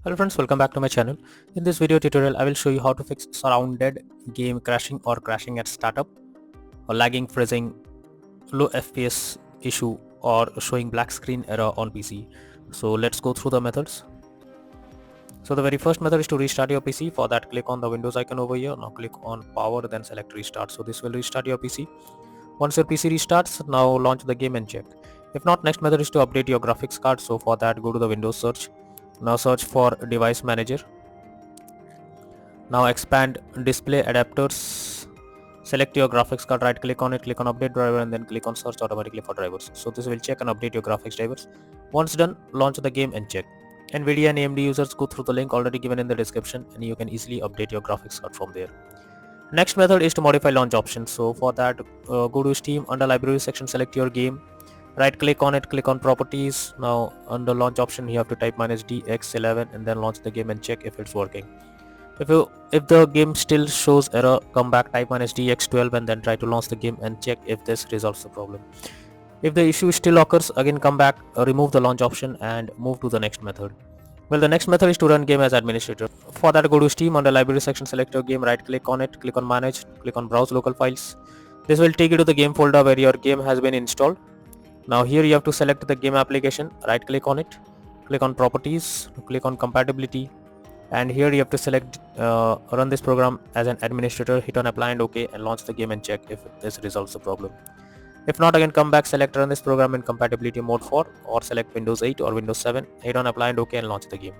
Hello friends, welcome back to my channel. In this video tutorial, I will show you how to fix surrounded game crashing or crashing at startup, or lagging, freezing, low FPS issue, or showing black screen error on PC. So let's go through the methods. So the very first method is to restart your PC. For that, click on the Windows icon over here. Now click on power, then select restart. So this will restart your PC. Once your PC restarts, now launch the game and check. If not, next method is to update your graphics card. So for that, go to the Windows search. Now search for device manager. Now expand display adapters. Select your graphics card, right click on it, click on update driver, and then click on search automatically for drivers. So this will check and update your graphics drivers. Once done, launch the game and check. NVIDIA and AMD users, go through the link already given in the description and you can easily update your graphics card from there. Next method is to modify launch options. So for that, go to Steam, under library section, select your game, right click on it, click on properties. Now under launch option you have to type -DX11 and then launch the game and check if it's working. If the game still shows error, come back, type -DX12 and then try to launch the game and check if this resolves the problem. If the issue still occurs, again come back, remove the launch option and move to the next method. Well, the next method is to run game as administrator. For that, go to Steam, under library section, select your game, right click on it, click on manage, click on browse local files. This will take you to the game folder where your game has been installed. Now here you have to select the game application, right click on it, click on properties, click on compatibility, and here you have to select run this program as an administrator, hit on apply and OK and launch the game and check if this resolves the problem. If not, again come back, select run this program in compatibility mode 4 or select Windows 8 or Windows 7, hit on apply and OK and launch the game.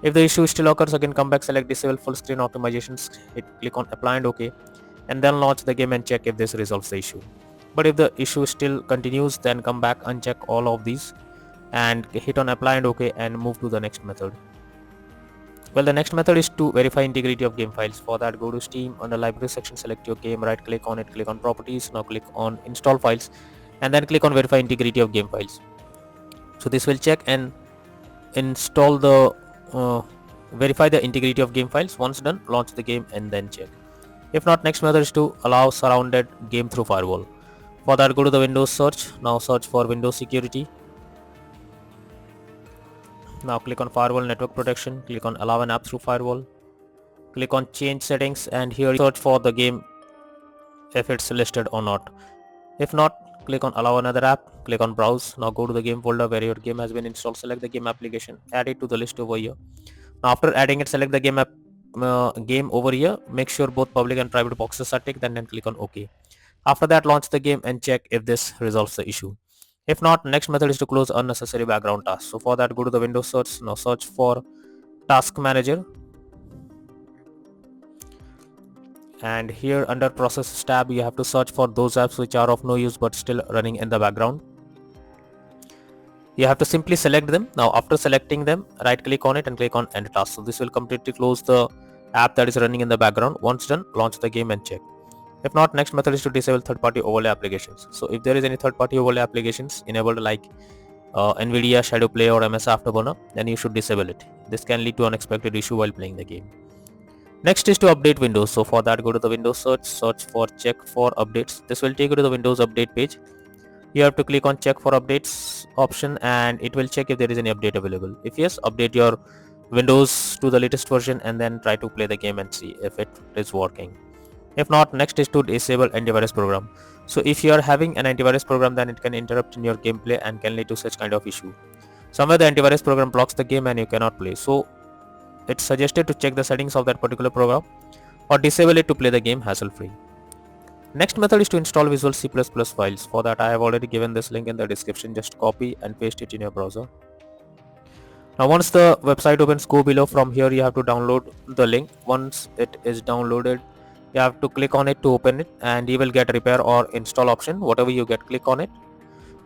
If the issue still occurs, again come back, select disable full screen optimizations, click on apply and OK and then launch the game and check if this resolves the issue. But if the issue still continues, then come back, uncheck all of these and hit on apply and OK and move to the next method. Well, the next method is to verify integrity of game files. For that, go to Steam, under library section, select your game, right click on it, click on properties, now click on install files and then click on verify integrity of game files. So this will check and install the verify the integrity of game files. Once done, launch the game and then check. If not, next method is to allow surrounded game through firewall. For that, go to the Windows search, now search for Windows security. Now click on firewall network protection, click on allow an app through firewall, click on change settings and here search for the game if it's listed or not. If not, click on allow another app, click on browse. Now go to the game folder where your game has been installed, select the game application, add it to the list over here. Now after adding it, select the game over here, make sure both public and private boxes are ticked and then click on OK. After that, launch the game and check if this resolves the issue. If not, next method is to close unnecessary background tasks. So for that, go to the Windows search, now search for task manager and here under processes tab you have to search for those apps which are of no use but still running in the background. You have to simply select them. Now after selecting them, right click on it and click on end task. So this will completely close the app that is running in the background. Once done, launch the game and check. If not, next method is to disable third-party overlay applications. So if there is any third-party overlay applications enabled like NVIDIA Shadow Play or MS Afterburner, then you should disable it. This can lead to unexpected issue while playing the game. Next is to update Windows. So for that, go to the Windows search for check for updates. This will take you to the Windows update page. You have to click on check for updates option and it will check if there is any update available. If yes, update your Windows to the latest version and then try to play the game and see if it is working. If not, next is to disable antivirus program. So if you are having an antivirus program, then it can interrupt in your gameplay and can lead to such kind of issue. Somewhere the antivirus program blocks the game and you cannot play. So it's suggested to check the settings of that particular program or disable it to play the game hassle-free. Next method is to install Visual C++ files. For that, I have already given this link in the description. Just copy and paste it in your browser. Now once the website opens, go below. From here you have to download the link. Once it is downloaded, you have to click on it to open it and you will get repair or install option. Whatever you get, click on it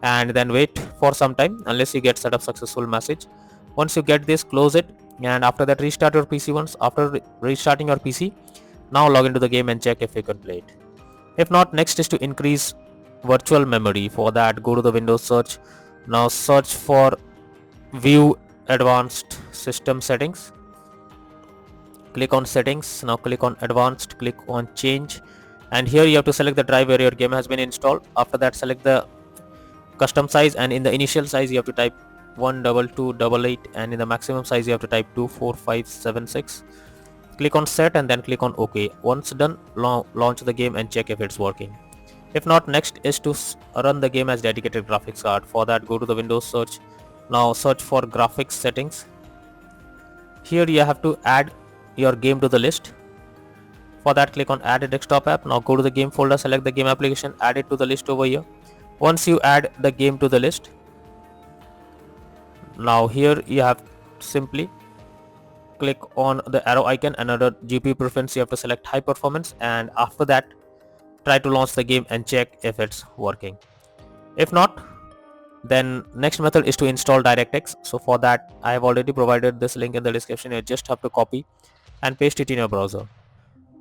and then wait for some time unless you get setup successful message. Once you get this, close it and after that restart your PC. Once after restarting your PC, now log into the game and check if you can play it. If not, next is to increase virtual memory. For that, go to the Windows search, now search for view advanced system settings, click on settings, now click on advanced, click on change and here you have to select the drive where your game has been installed. After that, select the custom size and in the initial size you have to type 12288, and in the maximum size you have to type 24576. Click on set and then click on OK. Once done, launch the game and check if it's working. If not, next is to run the game as dedicated graphics card. For that, go to the Windows search. Now search for graphics settings. Here you have to add your game to the list. For that, click on add a desktop app. Now go to the game folder, select the game application, add it to the list over here. Once you add the game to the list, now here you have simply click on the arrow icon and under GPU preference you have to select high performance, and after that try to launch the game and check if it's working. If not, then next method is to install DirectX. So for that, I have already provided this link in the description. You just have to copy and paste it in your browser.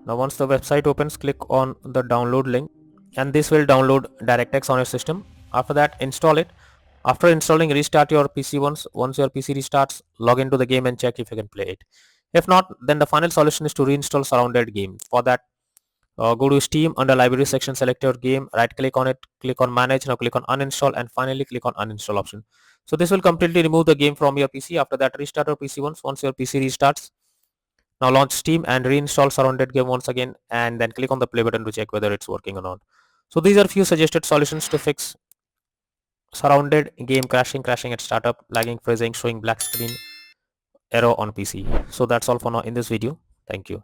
Now once the website opens, click on the download link and this will download DirectX on your system. After that, install it. After installing, restart your PC once. Once your PC restarts, log into the game and check if you can play it. If not, then the final solution is to reinstall SurrounDead game. For that, go to Steam, under library section, select your game, right click on it, click on manage. Now click on uninstall and finally click on uninstall option. So this will completely remove the game from your PC. After that, restart your PC once your PC restarts. Now launch Steam and reinstall SurrounDead game once again and then click on the play button to check whether it's working or not. So these are few suggested solutions to fix SurrounDead game crashing at startup, lagging, freezing, showing black screen error on PC. So that's all for now in this video. Thank you.